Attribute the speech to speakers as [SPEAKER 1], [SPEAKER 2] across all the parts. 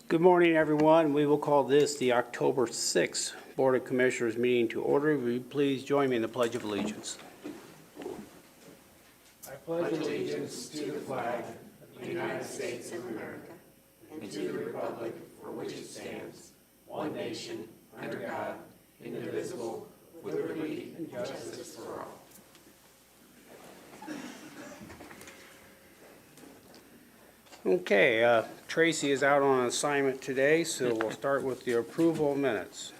[SPEAKER 1] Good morning, everyone. We will call this the October 6th Board of Commissioners meeting to order. Will you please join me in the Pledge of Allegiance?
[SPEAKER 2] I pledge allegiance to the flag of the United States of America and to the republic for which it stands, one nation, under God, indivisible, with liberty and justice for all.
[SPEAKER 1] Okay, Tracy is out on assignment today, so we'll start with the approval of minutes.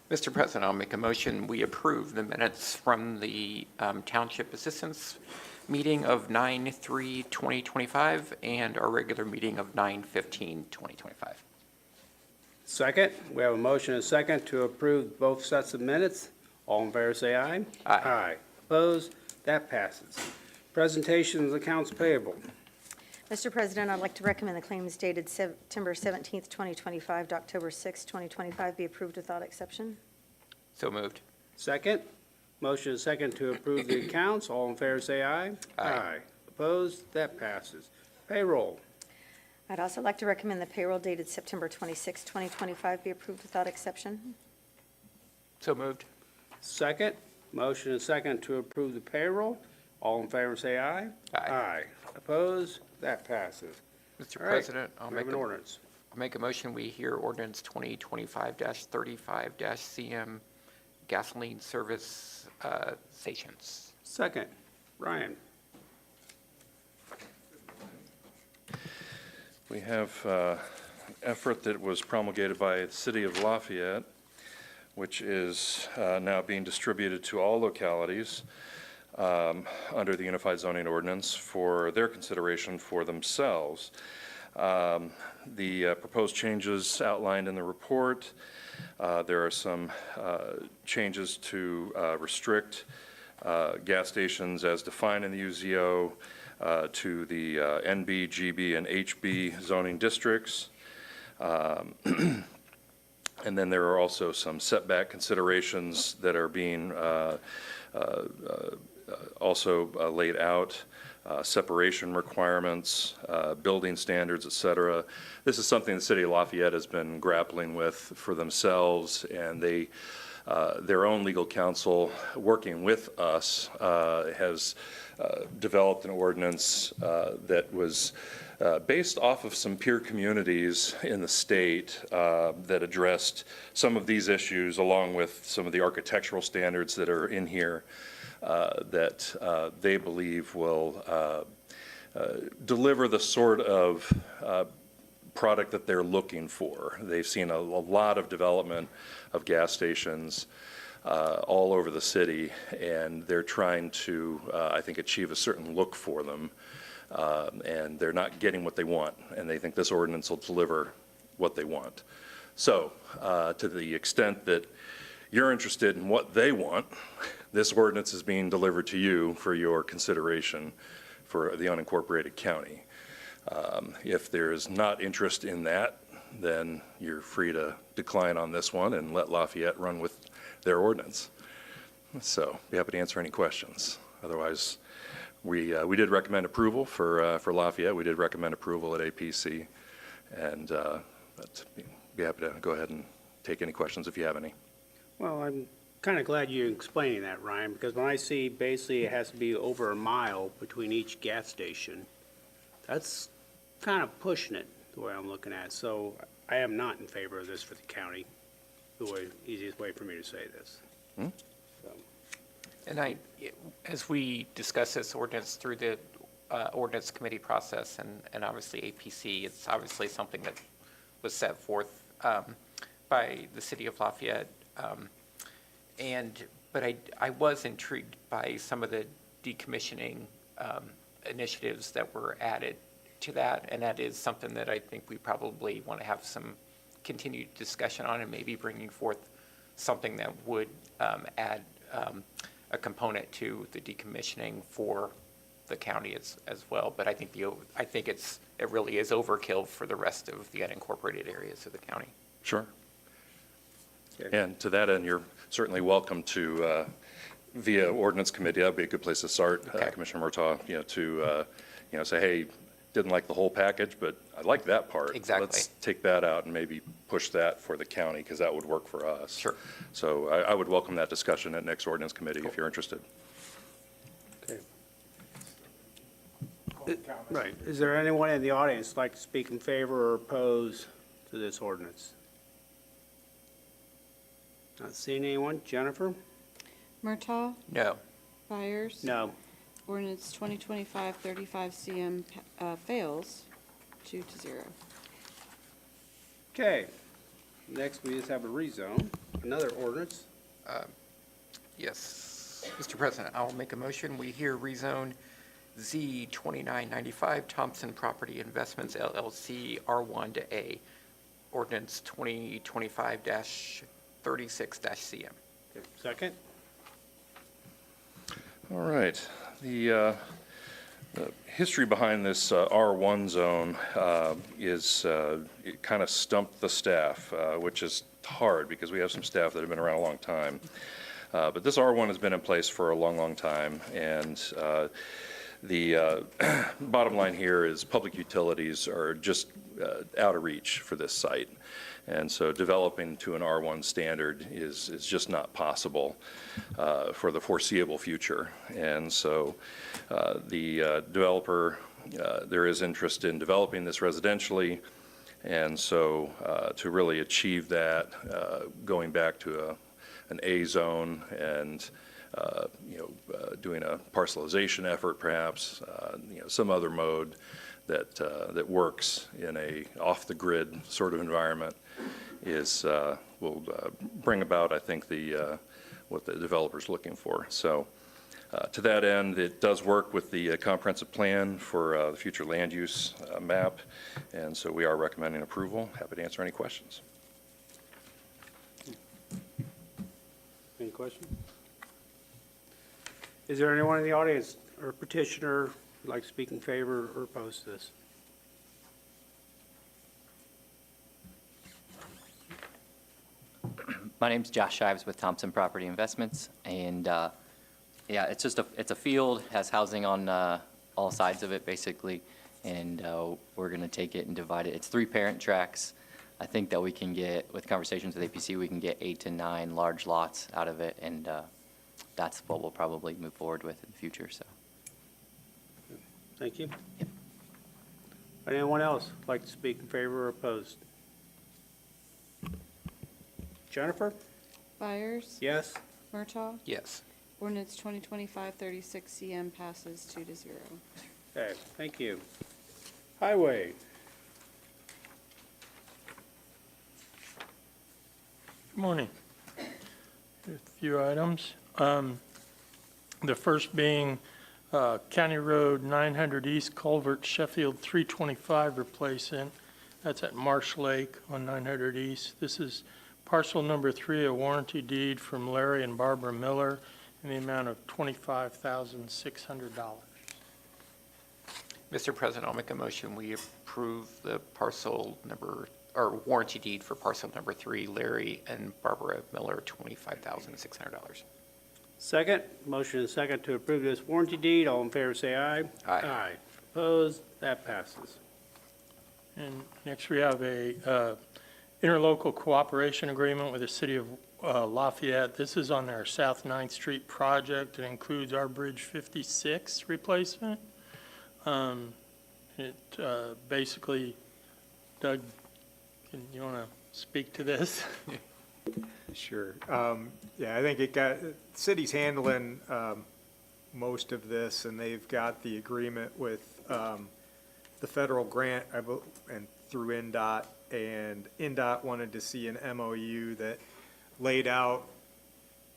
[SPEAKER 3] Mr. President, I'll make a motion. We approve the minutes from the Township Assistance meeting of 9/3/2025 and our regular meeting of 9/15/2025.
[SPEAKER 1] Second, we have a motion and a second to approve both sets of minutes. All in favor say aye.
[SPEAKER 3] Aye.
[SPEAKER 1] Aye. Opposed? That passes. Presentation of accounts payable.
[SPEAKER 4] Mr. President, I'd like to recommend the claims dated September 17th, 2025 to October 6th, 2025 be approved without exception.
[SPEAKER 3] So moved.
[SPEAKER 1] Second, motion and second to approve the accounts. All in favor say aye.
[SPEAKER 3] Aye.
[SPEAKER 1] Opposed? That passes. Payroll.
[SPEAKER 4] I'd also like to recommend the payroll dated September 26th, 2025 be approved without exception.
[SPEAKER 3] So moved.
[SPEAKER 1] Second, motion and second to approve the payroll. All in favor say aye.
[SPEAKER 3] Aye.
[SPEAKER 1] Opposed? That passes.
[SPEAKER 3] Mr.
[SPEAKER 1] All right,
[SPEAKER 3] President, I'll
[SPEAKER 1] we have
[SPEAKER 3] make
[SPEAKER 1] an ordinance.
[SPEAKER 3] a motion. We hear ordinance 2025-35-CM gasoline service stations.
[SPEAKER 1] Second, Ryan.
[SPEAKER 5] We have an effort that was promulgated by the City of Lafayette, which is now being distributed to all localities under the Unified Zoning Ordinance for their consideration for themselves. The proposed changes outlined in the report, there are some changes to restrict gas stations as defined in the UZO to the NB, GB, and HB zoning districts. And then there are also some setback considerations that are being also laid out, separation requirements, building standards, et cetera. This is something the City of Lafayette has been grappling with for themselves, and they, their own legal counsel, working with us, has developed an ordinance that was based off of some peer communities in the state that addressed some of these issues, along with some of the architectural standards that are in here. That they believe will deliver the sort of product that they're looking for. They've seen a lot of development of gas stations all over the city, and they're trying to, I think, achieve a certain look for them, and they're not getting what they want, and they think this ordinance will deliver what they want. So, to the extent that you're interested in what they want, this ordinance is being delivered to you for your consideration for the unincorporated county. If there is not interest in that, then you're free to decline on this one and let Lafayette run with their ordinance. So, be happy to answer any questions. Otherwise, we did recommend approval for Lafayette. We did recommend approval at APC, and be happy to go ahead and take any questions if you have any.
[SPEAKER 1] Well, I'm kind of glad you're explaining that, Ryan, because when I see basically it has to be over a mile between each gas station, that's kind of pushing it the way I'm looking at it. So I am not in favor of this for the county, easiest way for me to say this.
[SPEAKER 5] Hmm?
[SPEAKER 1] So,
[SPEAKER 3] And as we discuss this ordinance through the ordinance committee process and obviously APC, it's obviously something that was set forth by the City of Lafayette. But I was intrigued by some of the decommissioning initiatives that were added to that, and that is something that I think we probably want to have some continued discussion on, and maybe bringing forth something that would add a component to the decommissioning for the county as well. But I think it really is overkill for the rest of the unincorporated areas of the county.
[SPEAKER 5] Sure.
[SPEAKER 1] okay.
[SPEAKER 5] And to that end, you're certainly welcome to, via ordinance committee, that'd be a good place to start,
[SPEAKER 3] Okay.
[SPEAKER 5] Commissioner Murtaugh, to, say, hey, didn't like the whole package, but I like that part.
[SPEAKER 3] Exactly.
[SPEAKER 5] Let's take that out and maybe push that for the county, because that would work for us.
[SPEAKER 3] Sure.
[SPEAKER 5] So I would welcome that discussion at next ordinance committee if you're interested.
[SPEAKER 1] Okay. Right. Is there anyone in the audience who'd like to speak in favor or oppose to this ordinance? Not seeing anyone. Jennifer?
[SPEAKER 2] Murtaugh,
[SPEAKER 3] No.
[SPEAKER 2] Byers.
[SPEAKER 1] No.
[SPEAKER 2] Ordinance 2025-35 CM fails 2-0.
[SPEAKER 1] Okay. Next, we just have a rezone, another ordinance.
[SPEAKER 3] Yes. Mr. President, I'll make a motion. We hear rezone Z 2995 Thompson Property Investments LLC R1 to A, ordinance 2025-36-CM.
[SPEAKER 1] Okay, second?
[SPEAKER 5] All right. The history behind this R1 zone is it kind of stumped the staff, which is hard because we have some staff that have been around a long time. But this R1 has been in place for a long, long time, and the bottom line here is public utilities are just out of reach for this site. And so developing to an R1 standard is just not possible for the foreseeable future. And so the developer, there is interest in developing this residentially. And so to really achieve that, going back to an A zone and doing a parcelization effort perhaps, some other mode that works in a off-the-grid sort of environment will bring about, I think, what the developer's looking for. So to that end, it does work with the comprehensive plan for the future land use map, and so we are recommending approval. Happy to answer any questions.
[SPEAKER 1] Any questions? Is there anyone in the audience or petitioner who'd like to speak in favor or oppose this?
[SPEAKER 6] My name's Josh Shives with Thompson Property Investments, and yeah, it's a field, has housing on all sides of it basically, and we're going to take it and divide it. It's 3 parent tracks. I think that we can get, with conversations with APC, we can get 8 to 9 large lots out of it, and that's what we'll probably move forward with in the future. So,
[SPEAKER 1] Thank you. Anyone else like to speak in favor or opposed? Jennifer?
[SPEAKER 2] Byers.
[SPEAKER 1] Yes?
[SPEAKER 2] Murtaugh.
[SPEAKER 3] Yes.
[SPEAKER 2] Ordinance 2025-36 CM passes 2-0.
[SPEAKER 1] Okay, thank you. Highway?
[SPEAKER 7] Good morning. A few items. The first being County Road 900 East Culvert Sheffield 325 replacement. That's at Marsh Lake on 900 East. This is parcel number 3, a warranty deed from Larry and Barbara Miller in the amount of $25,600.
[SPEAKER 3] Mr. President, I'll make a motion. We approve the parcel number, or warranty deed for parcel number 3, Larry and Barbara Miller, $25,600.
[SPEAKER 1] Second, motion and second to approve this warranty deed. All in favor say aye.
[SPEAKER 3] Aye.
[SPEAKER 1] Aye. Opposed? That passes.
[SPEAKER 7] And next we have a interlocal cooperation agreement with the city of Lafayette. This is on their South 9th Street project. It includes our Bridge 56 replacement. Basically, Doug, you want to speak to this?
[SPEAKER 8] Sure. Yeah, I think city's handling most of this, and they've got the agreement with the federal grant and through NDOT, and NDOT wanted to see an MOU that laid out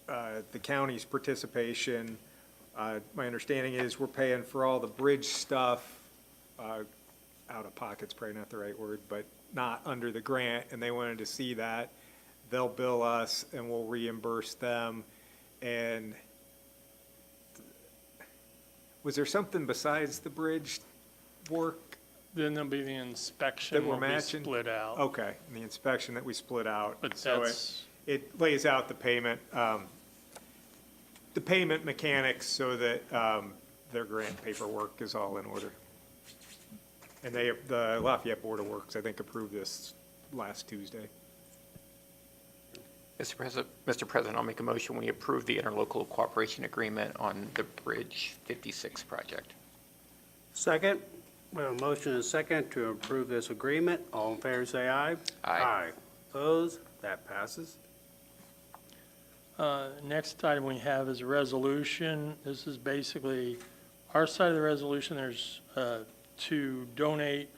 [SPEAKER 8] the county's participation. My understanding is we're paying for all the bridge stuff, out of pocket's probably not the right word, but not under the grant, and they wanted to see that. They'll bill us and we'll reimburse them. And was there something besides the bridge work
[SPEAKER 7] Then there'll be the inspection
[SPEAKER 8] that we're
[SPEAKER 7] will be
[SPEAKER 8] matching?
[SPEAKER 7] split out.
[SPEAKER 8] Okay, and the inspection that we split out.
[SPEAKER 7] But
[SPEAKER 8] So
[SPEAKER 7] that's,
[SPEAKER 8] it lays out the payment mechanics so that their grant paperwork is all in order. And the Lafayette Board of Works, I think, approved this last Tuesday.
[SPEAKER 3] Mr. President, I'll make a motion, we approve the interlocal cooperation agreement on the Bridge 56 project.
[SPEAKER 1] Second, we have a motion and a second to approve this agreement. All in favor, say aye.
[SPEAKER 3] Aye.
[SPEAKER 1] Opposed? That passes.
[SPEAKER 7] Next item we have is a resolution. This is basically our side of the resolution. There's to donate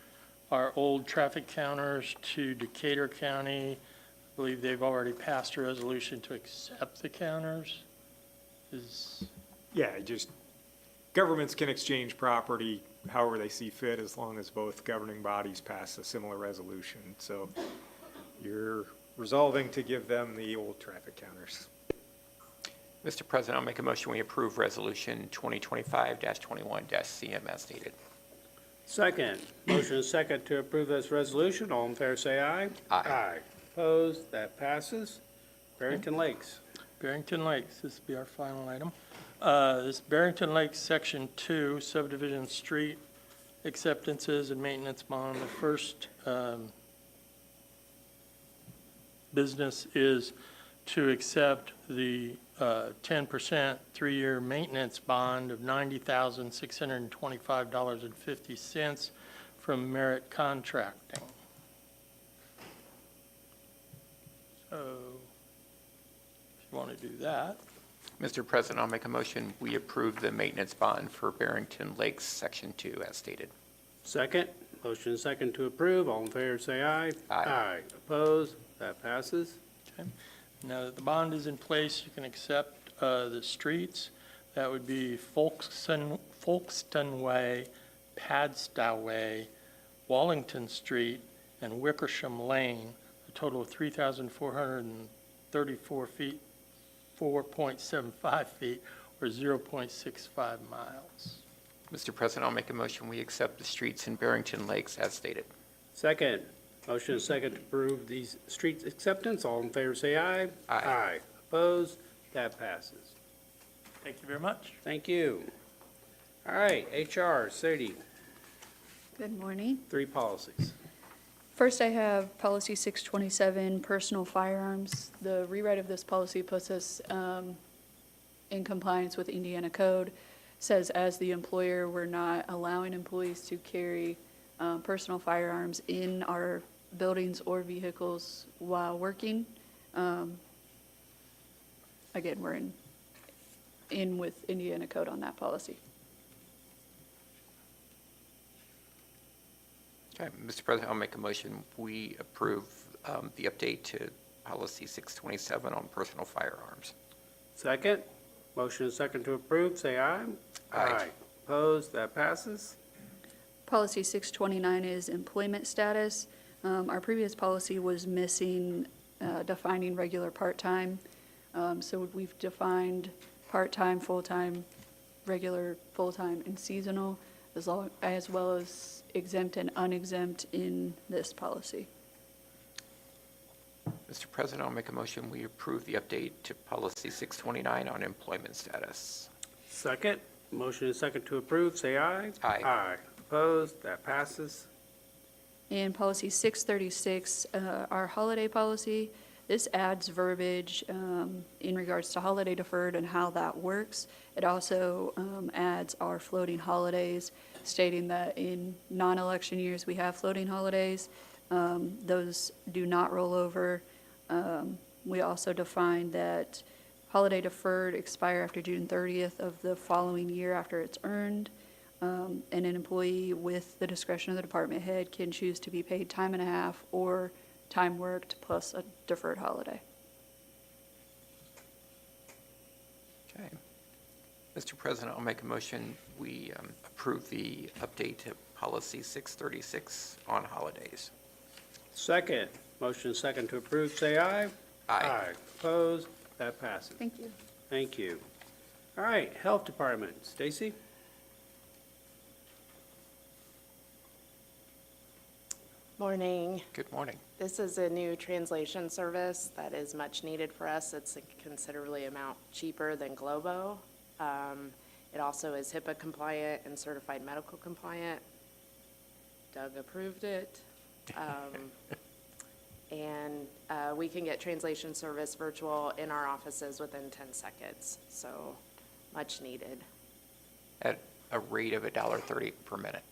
[SPEAKER 7] our old traffic counters to Decatur County. I believe they've already passed a resolution to accept the counters.
[SPEAKER 8] Yeah, just, governments can exchange property however they see fit as long as both governing bodies pass a similar resolution. So you're resolving to give them the old traffic counters.
[SPEAKER 3] Mr. President, I'll make a motion, we approve Resolution 2025-21-CM as stated.
[SPEAKER 1] Second, motion and second to approve this resolution. All in favor, say aye.
[SPEAKER 3] Aye.
[SPEAKER 1] Opposed? That passes. Barrington Lakes.
[SPEAKER 7] Barrington Lakes, this will be our final item. This Barrington Lakes Section 2 subdivision street acceptances and maintenance bond. The first business is to accept the 10% three-year maintenance bond of $90,625.50 from Merit Contracting. So, if you want to do that.
[SPEAKER 3] Mr. President, I'll make a motion, we approve the maintenance bond for Barrington Lakes Section 2 as stated.
[SPEAKER 1] Second, motion and second to approve. All in favor, say aye.
[SPEAKER 3] Aye.
[SPEAKER 1] Opposed? That passes.
[SPEAKER 7] Okay. Now that the bond is in place, you can accept the streets. That would be Folkston Way, Padstow Way, Wallington Street, and Wickersham Lane, a total of 3,434 feet, 4.75 feet, or 0.65 miles.
[SPEAKER 3] Mr. President, I'll make a motion, we accept the streets in Barrington Lakes as stated.
[SPEAKER 1] Second, motion and second to approve these street acceptance. All in favor, say aye.
[SPEAKER 3] Aye.
[SPEAKER 1] Opposed? That passes.
[SPEAKER 7] Thank you very much.
[SPEAKER 1] Thank you. All right, HR, Sadie,
[SPEAKER 9] Good morning.
[SPEAKER 1] 3 policies.
[SPEAKER 9] First, I have Policy 627, Personal Firearms. The rewrite of this policy puts us in compliance with Indiana Code. Says as the employer, we're not allowing employees to carry personal firearms in our buildings or vehicles while working. Again, we're in with Indiana Code on that policy.
[SPEAKER 3] Okay, Mr. President, I'll make a motion, we approve the update to Policy 627 on personal firearms.
[SPEAKER 1] Second, motion and second to approve, say aye.
[SPEAKER 3] Aye.
[SPEAKER 1] Opposed? That passes.
[SPEAKER 9] Policy 629 is employment status. Our previous policy was missing defining regular part-time. So we've defined part-time, full-time, regular, full-time, and seasonal, as well as exempt and unexempt in this policy.
[SPEAKER 3] Mr. President, I'll make a motion, we approve the update to Policy 629 on employment status.
[SPEAKER 1] Second, motion and second to approve, say aye.
[SPEAKER 3] Aye.
[SPEAKER 1] Opposed? That passes.
[SPEAKER 9] And Policy 636, our holiday policy, this adds verbiage in regards to holiday deferred and how that works. It also adds our floating holidays, stating that in non-election years, we have floating holidays. Those do not roll over. We also define that holiday deferred expire after June 30th of the following year after it's earned. And an employee with the discretion of the department head can choose to be paid time and a half or time worked plus a deferred holiday.
[SPEAKER 3] Okay. Mr. President, I'll make a motion, we approve the update to Policy 636 on holidays.
[SPEAKER 1] Second, motion and second to approve, say aye.
[SPEAKER 3] Aye.
[SPEAKER 1] Opposed? That passes.
[SPEAKER 9] Thank you.
[SPEAKER 1] Thank you. All right, Health Department, Stacy?
[SPEAKER 2] Morning.
[SPEAKER 3] Good morning.
[SPEAKER 2] This is a new translation service that is much needed for us. It's a considerably amount cheaper than Globo. It also is HIPAA compliant and certified medical compliant. Doug approved it. And we can get translation service virtual in our offices within 10 seconds, so much needed.
[SPEAKER 3] At a rate of $1.30 per minute.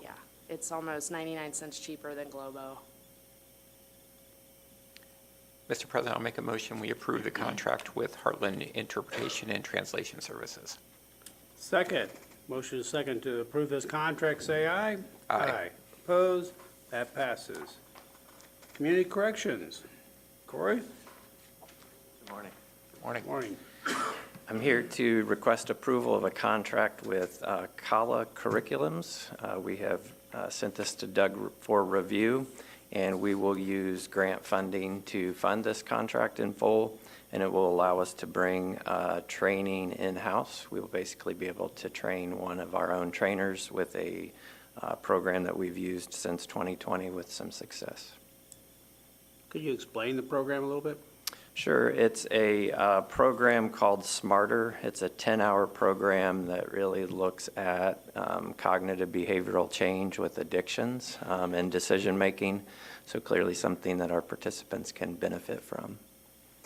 [SPEAKER 2] Yeah, it's almost 99 cents cheaper than Globo.
[SPEAKER 3] Mr. President, I'll make a motion, we approve the contract with Heartland Interpretation and Translation Services.
[SPEAKER 1] Second. Motion is second to approve this contract, say aye.
[SPEAKER 3] Aye.
[SPEAKER 1] Opposed? That passes. Community Corrections. Corey?
[SPEAKER 10] Good morning.
[SPEAKER 3] Good morning.
[SPEAKER 1] Morning.
[SPEAKER 10] I'm here to request approval of a contract with Kala Curriculums. We have sent this to Doug for review, and we will use grant funding to fund this contract in full, and it will allow us to bring training in-house. We will basically be able to train one of our own trainers with a program that we've used since 2020 with some success.
[SPEAKER 1] Could you explain the program a little bit?
[SPEAKER 10] Sure. It's a program called Smarter. It's a 10-hour program that really looks at cognitive behavioral change with addictions and decision-making. So clearly something that our participants can benefit from.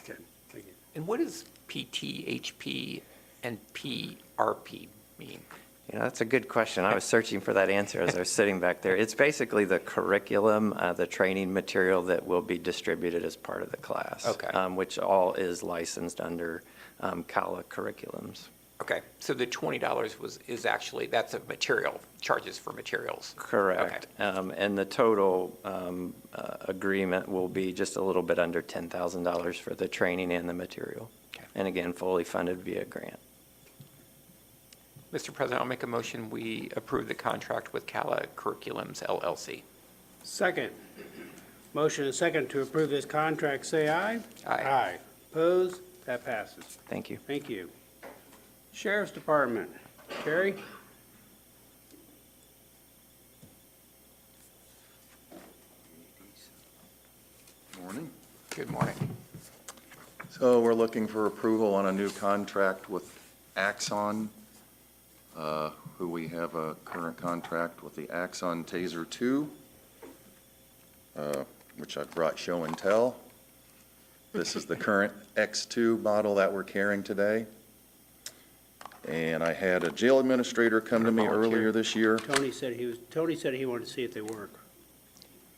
[SPEAKER 1] Okay, thank you.
[SPEAKER 3] And what does PT, HP, and PRP mean?
[SPEAKER 10] You know, that's a good question. I was searching for that answer as I was sitting back there. It's basically the curriculum, the training material that will be distributed as part of the class.
[SPEAKER 3] Okay.
[SPEAKER 10] Which all is licensed under Kala Curriculums.
[SPEAKER 3] Okay, so the $20 is actually, that's a material, charges for materials.
[SPEAKER 10] Correct. And the total agreement will be just a little bit under $10,000 for the training and the material.
[SPEAKER 3] Okay.
[SPEAKER 10] And again, fully funded via grant.
[SPEAKER 3] Mr. President, I'll make a motion, we approve the contract with Cala Curriculums LLC.
[SPEAKER 1] Second. Motion is second to approve this contract, say aye.
[SPEAKER 3] Aye.
[SPEAKER 1] Opposed? That passes.
[SPEAKER 10] Thank you.
[SPEAKER 1] Thank you. Sheriff's Department. Terry?
[SPEAKER 11] Morning.
[SPEAKER 3] Good morning.
[SPEAKER 11] So we're looking for approval on a new contract with Axon, who we have a current contract with the Axon Taser 2, which I've brought show and tell. This is the current X2 model that we're carrying today. And I had a jail administrator come to me earlier this year.
[SPEAKER 1] Tony said he wanted to see if they work.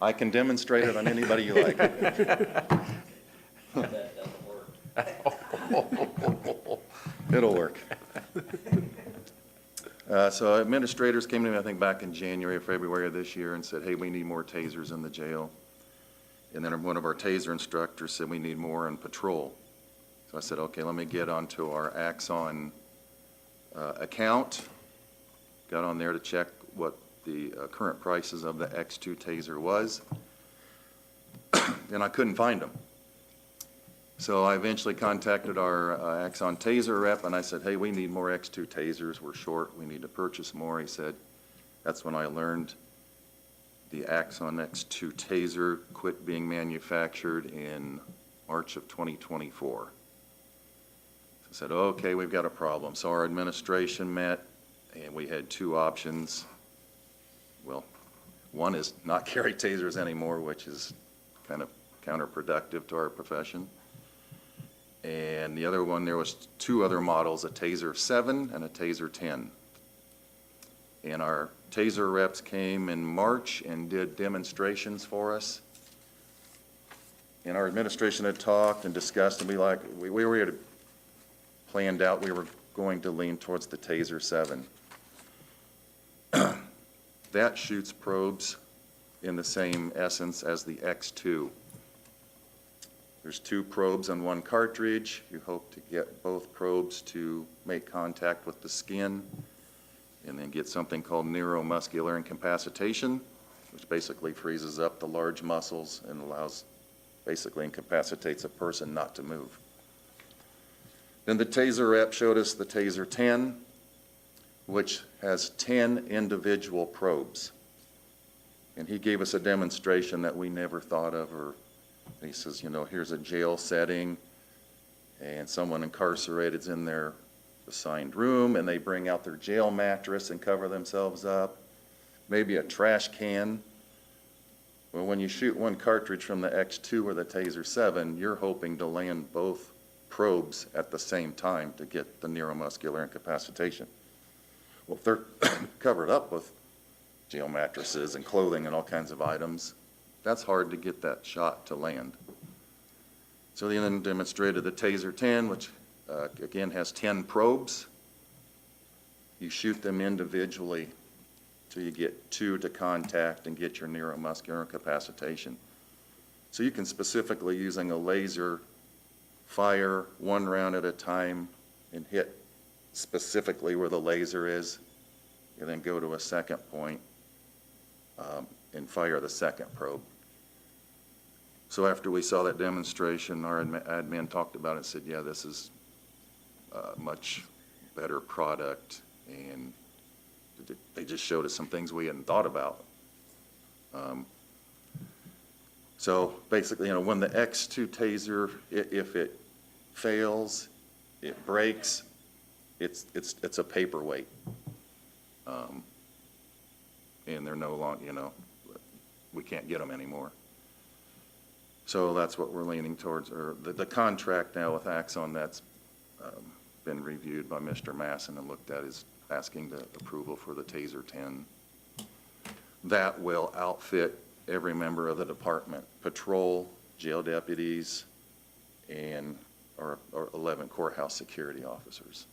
[SPEAKER 11] I can demonstrate it on anybody you like. It'll work. So administrators came to me, I think, back in January or February of this year and said, hey, we need more tasers in the jail. And then one of our taser instructors said we need more in patrol. So I said, okay, let me get onto our Axon account. Got on there to check what the current prices of the X2 taser was. And I couldn't find them. So I eventually contacted our Axon taser rep, and I said, hey, we need more X2 tasers. We're short. We need to purchase more. He said, that's when I learned the Axon X2 taser quit being manufactured in March of 2024. So I said, okay, we've got a problem. So our administration met, and we had two options. Well, one is not carry tasers anymore, which is kind of counterproductive to our profession. And the other one, there was two other models, a Taser 7 and a Taser 10. And our Taser reps came in March and did demonstrations for us. And our administration had talked and discussed, and we were planned out we were going to lean towards the Taser 7. That shoots probes in the same essence as the X2. There's two probes on one cartridge. You hope to get both probes to make contact with the skin and then get something called neuromuscular incapacitation, which basically freezes up the large muscles and basically incapacitates a person not to move. Then the taser rep showed us the Taser 10, which has 10 individual probes. And he gave us a demonstration that we never thought of, he says, here's a jail setting, and someone incarcerated's in their assigned room, and they bring out their jail mattress and cover themselves up. maybe a trash can. Well, when you shoot one cartridge from the X2 or the Taser 7, you're hoping to land both probes at the same time to get the neuromuscular incapacitation. Well, if they're covered up with jail mattresses and clothing and all kinds of items, that's hard to get that shot to land. So they then demonstrated the Taser 10, which again has 10 probes. You shoot them individually till you get 2 to contact and get your neuromuscular incapacitation. So you can specifically, using a laser, fire 1 round at a time and hit specifically where the laser is, and then go to a second point and fire the second probe. So after we saw that demonstration, our admin talked about it and said, yeah, this is a much better product, and they just showed us some things we hadn't thought about. So basically, when the X2 Taser, if it fails, it breaks, it's a paperweight. And they're no longer, we can't get them anymore. So that's what we're leaning towards, or the contract now with Axon that's been reviewed by Mr. Masson and looked at is asking the approval for the Taser 10. That will outfit every member of the department, patrol, jail deputies, and our 11 courthouse security officers.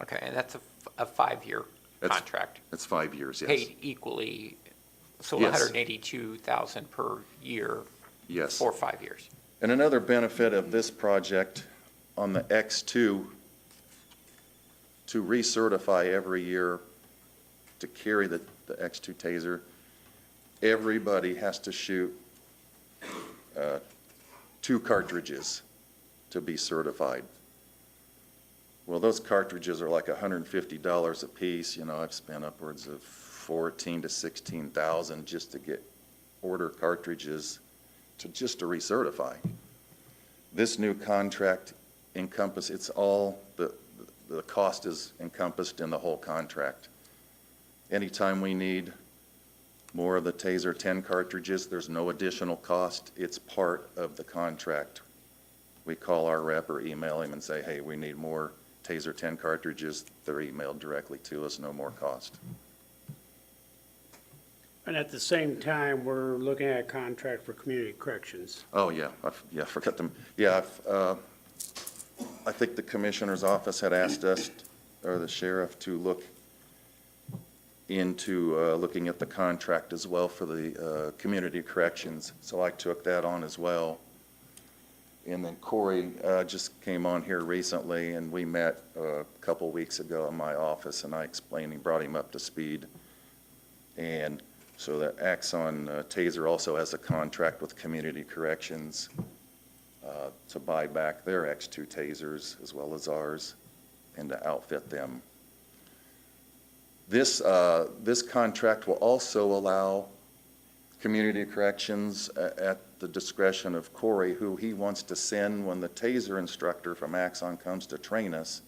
[SPEAKER 3] Okay, and that's a 5-year contract,
[SPEAKER 11] It's 5 years, yes.
[SPEAKER 3] paid equally, so
[SPEAKER 11] Yes.
[SPEAKER 3] 182,000 per year
[SPEAKER 11] Yes.
[SPEAKER 3] for 5 years.
[SPEAKER 11] And another benefit of this project on the X2, to recertify every year to carry the X2 Taser, everybody has to shoot 2 cartridges to be certified. Well, those cartridges are like $150 a piece. I've spent upwards of $14,000 to $16,000 just to order cartridges to recertify. This new contract it's all, the cost is encompassed in the whole contract. Anytime we need more of the Taser 10 cartridges, there's no additional cost. It's part of the contract. We call our rep or email him and say, hey, we need more Taser 10 cartridges. They're emailed directly to us, no more cost.
[SPEAKER 1] And at the same time, we're looking at a contract for community corrections.
[SPEAKER 11] Oh, yeah, I forgot them. Yeah, I think the commissioner's office had asked us, or the sheriff, to look into looking at the contract as well for the community corrections. So I took that on as well. And then Corey just came on here recently, and we met a couple weeks ago in my office, and I explained, he brought him up to speed. And so that Axon Taser also has a contract with community corrections to buy back their X2 Tasers as well as ours and to outfit them. This contract will also allow community corrections at the discretion of Corey, who he wants to send when the Taser instructor from Axon comes to train us.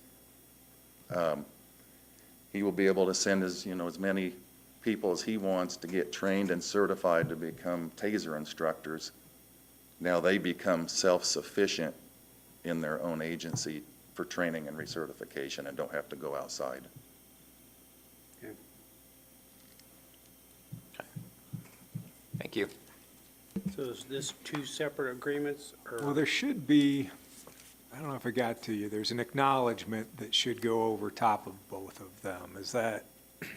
[SPEAKER 11] He will be able to send as many people as he wants to get trained and certified to become Taser instructors. Now they become self-sufficient in their own agency for training and recertification and don't have to go outside.
[SPEAKER 1] Okay.
[SPEAKER 3] Thank you.
[SPEAKER 1] So is this 2 separate agreements, or?
[SPEAKER 8] Well, there should be, I don't know if I got to you, there's an acknowledgement that should go over top of both of them. Is that, do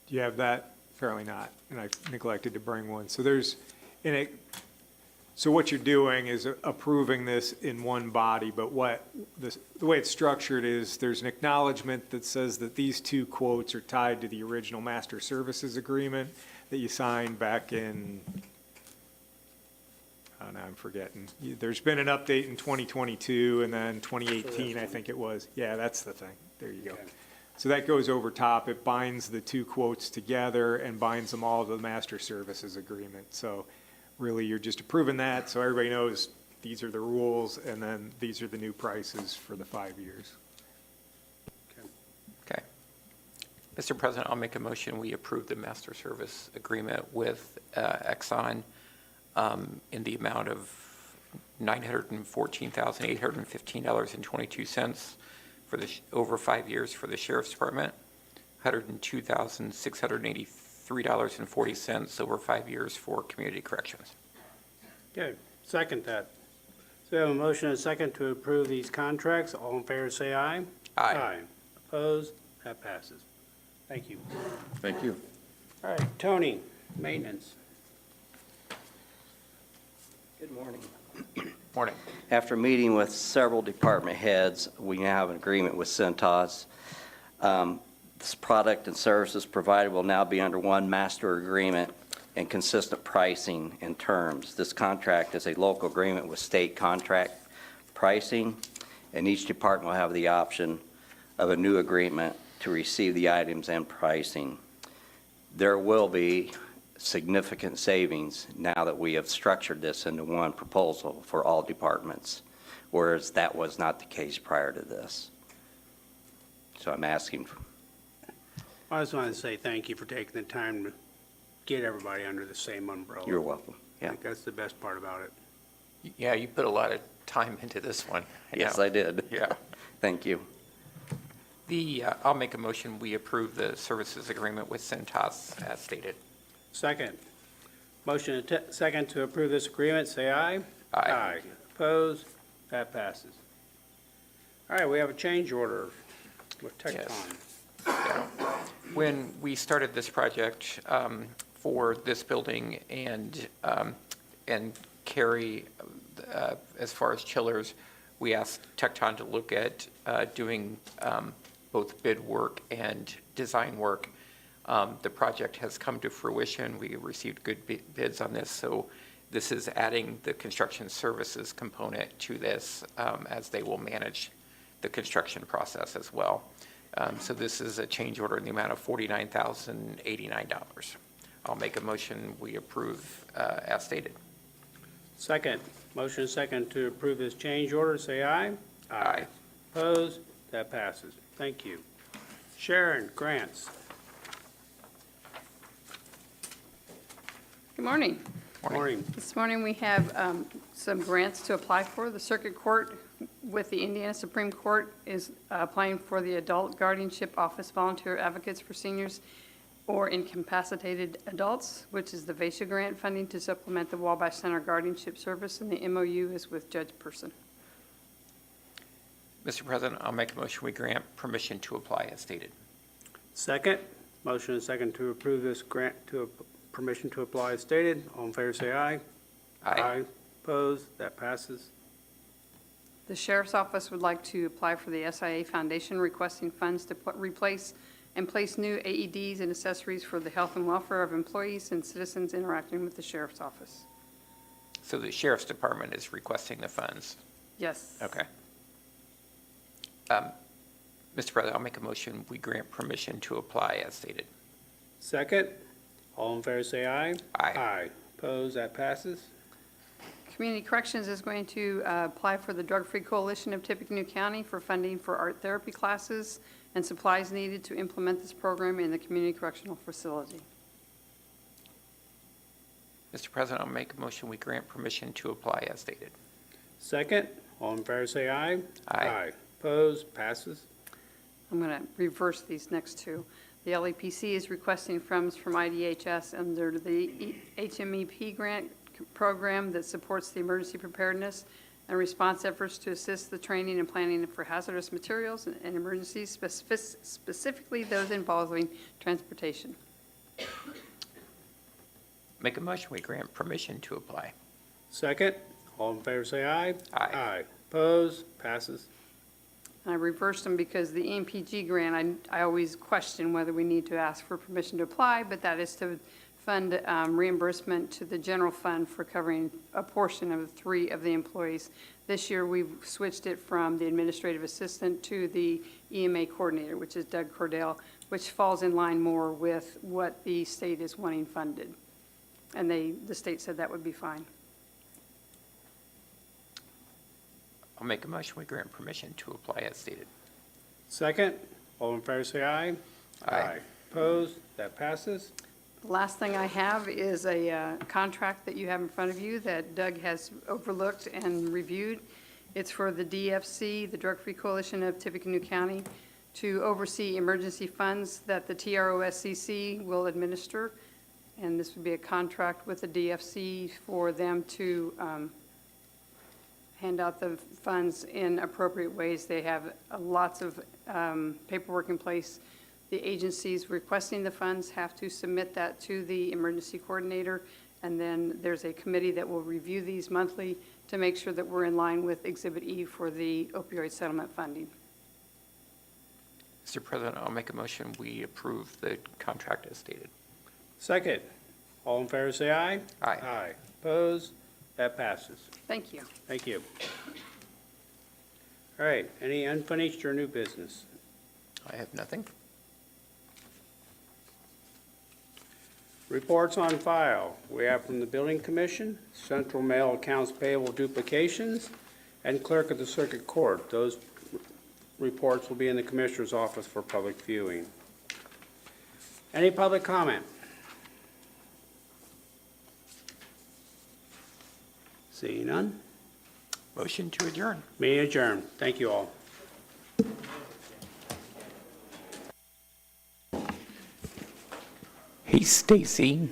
[SPEAKER 8] you have that? Apparently not, and I neglected to bring one. So so what you're doing is approving this in one body, but the way it's structured is there's an acknowledgement that says that these 2 quotes are tied to the original master services agreement that you signed back in, oh, now I'm forgetting. There's been an update in 2022 and then 2018, I think it was. Yeah, that's the thing. There you go.
[SPEAKER 1] Okay.
[SPEAKER 8] So that goes over top. It binds the 2 quotes together and binds them all to the master services agreement. So really, you're just approving that so everybody knows these are the rules and then these are the new prices for the 5 years.
[SPEAKER 3] Okay. Mr. President, I'll make a motion, we approve the master service agreement with Exxon in the amount of $914,815.22 for the, over 5 years for the Sheriff's Department, $102,683.40 over 5 years for Community Corrections.
[SPEAKER 1] Okay, second that. So we have a motion and a second to approve these contracts. All in favor, say aye.
[SPEAKER 3] Aye.
[SPEAKER 1] Opposed? That passes. Thank you.
[SPEAKER 11] Thank you.
[SPEAKER 1] All right, Tony, maintenance.
[SPEAKER 12] Good morning.
[SPEAKER 3] Morning.
[SPEAKER 12] After meeting with several department heads, we now have an agreement with Cintas. This product and services provided will now be under one master agreement and consistent pricing and terms. This contract is a local agreement with state contract pricing, and each department will have the option of a new agreement to receive the items and pricing. There will be significant savings now that we have structured this into one proposal for all departments, whereas that was not the case prior to this. So I'm asking,
[SPEAKER 1] I just wanted to say thank you for taking the time to get everybody under the same umbrella.
[SPEAKER 12] you're welcome.
[SPEAKER 1] I
[SPEAKER 12] Yeah.
[SPEAKER 1] think that's the best part about it.
[SPEAKER 3] Yeah, you put a lot of time into this one.
[SPEAKER 12] Yes,
[SPEAKER 3] know.
[SPEAKER 12] I did.
[SPEAKER 3] Yeah.
[SPEAKER 12] Thank you.
[SPEAKER 3] I'll make a motion, we approve the services agreement with Cintas as stated.
[SPEAKER 1] Second. Motion and second to approve this agreement, say aye.
[SPEAKER 3] Aye.
[SPEAKER 1] Opposed? That passes. All right, we have a change order with
[SPEAKER 3] Yes.
[SPEAKER 1] Tecton.
[SPEAKER 3] Yeah. When we started this project for this building and carry, as far as chillers, we asked Tecton to look at doing both bid work and design work. The project has come to fruition. We received good bids on this, so this is adding the construction services component to this as they will manage the construction process as well. So this is a change order in the amount of $49,089. I'll make a motion, we approve as stated.
[SPEAKER 1] Second. Motion and second to approve this change order, say aye.
[SPEAKER 3] Aye.
[SPEAKER 1] Opposed? That passes. Thank you. Sharon, grants.
[SPEAKER 2] Good morning.
[SPEAKER 1] Morning.
[SPEAKER 2] This morning, we have some grants to apply for. The Circuit Court with the Indiana Supreme Court is applying for the Adult Guardianship Office Volunteer Advocates for Seniors or Incapacitated Adults, which is the VASHA grant funding to supplement the Wabash Center Guardianship Service, and the MOU is with Judge Person.
[SPEAKER 3] Mr. President, I'll make a motion, we grant permission to apply as stated.
[SPEAKER 1] Second. Motion and second to approve this grant to permission to apply as stated. All in favor, say aye. Opposed? That passes.
[SPEAKER 2] The Sheriff's Office would like to apply for the SIA Foundation, requesting funds to replace and place new AEDs and accessories for the health and welfare of employees and citizens interacting with the Sheriff's Office.
[SPEAKER 3] So the Sheriff's Department is requesting the funds.
[SPEAKER 2] Yes.
[SPEAKER 3] Okay. Mr. President, I'll make a motion, we grant permission to apply as stated.
[SPEAKER 1] Second. All in favor, say aye.
[SPEAKER 3] Aye.
[SPEAKER 1] Opposed? That passes.
[SPEAKER 2] Community Corrections is going to apply for the Drug Free Coalition of Tippecanoe County for funding for art therapy classes and supplies needed to implement this program in the community correctional facility.
[SPEAKER 3] Mr. President, I'll make a motion, we grant permission to apply as stated.
[SPEAKER 1] Second. All in favor, say aye.
[SPEAKER 3] Aye.
[SPEAKER 1] Opposed? Passes.
[SPEAKER 2] I'm going to reverse these next two. The LEPC is requesting funds from IDHS under the HMEP grant program that supports the emergency preparedness and response efforts to assist the training and planning for hazardous materials and emergencies, specifically those involving transportation.
[SPEAKER 3] Make a motion, we grant permission to apply.
[SPEAKER 1] Second. All in favor, say aye.
[SPEAKER 3] Aye.
[SPEAKER 1] Opposed? Passes.
[SPEAKER 2] And I reversed them because the EMPG grant, I always question whether we need to ask for permission to apply, but that is to fund reimbursement to the general fund for covering a portion of 3 of the employees. This year, we've switched it from the administrative assistant to the EMA coordinator, which is Doug Cordell, which falls in line more with what the state is wanting funded. And the state said that would be fine.
[SPEAKER 3] I'll make a motion, we grant permission to apply as stated.
[SPEAKER 1] Second. All in favor, say aye.
[SPEAKER 3] Aye.
[SPEAKER 1] Opposed? That passes.
[SPEAKER 2] The last thing I have is a contract that you have in front of you that Doug has overlooked and reviewed. It's for the DFC, the Drug Free Coalition of Tippecanoe County, to oversee emergency funds that the TROSCC will administer. And this would be a contract with the DFC for them to hand out the funds in appropriate ways. They have lots of paperwork in place. The agencies requesting the funds have to submit that to the emergency coordinator, and then there's a committee that will review these monthly to make sure that we're in line with Exhibit E for the opioid settlement funding.
[SPEAKER 3] Mr. President, I'll make a motion, we approve the contract as stated.
[SPEAKER 1] Second. All in favor, say aye.
[SPEAKER 3] Aye.
[SPEAKER 1] Aye. Opposed? That passes.
[SPEAKER 2] Thank you.
[SPEAKER 1] Thank you. All right, any unfinished or new business?
[SPEAKER 3] I have nothing.
[SPEAKER 1] Reports on file. We have from the Building Commission, Central Mail Accounts Payable Duplications, and Clerk of the Circuit Court. Those reports will be in the Commissioner's office for public viewing. Any public comment? Seeing none?
[SPEAKER 3] Motion to adjourn.
[SPEAKER 1] Meeting adjourned. Thank you all.
[SPEAKER 3] Hey, Stacy.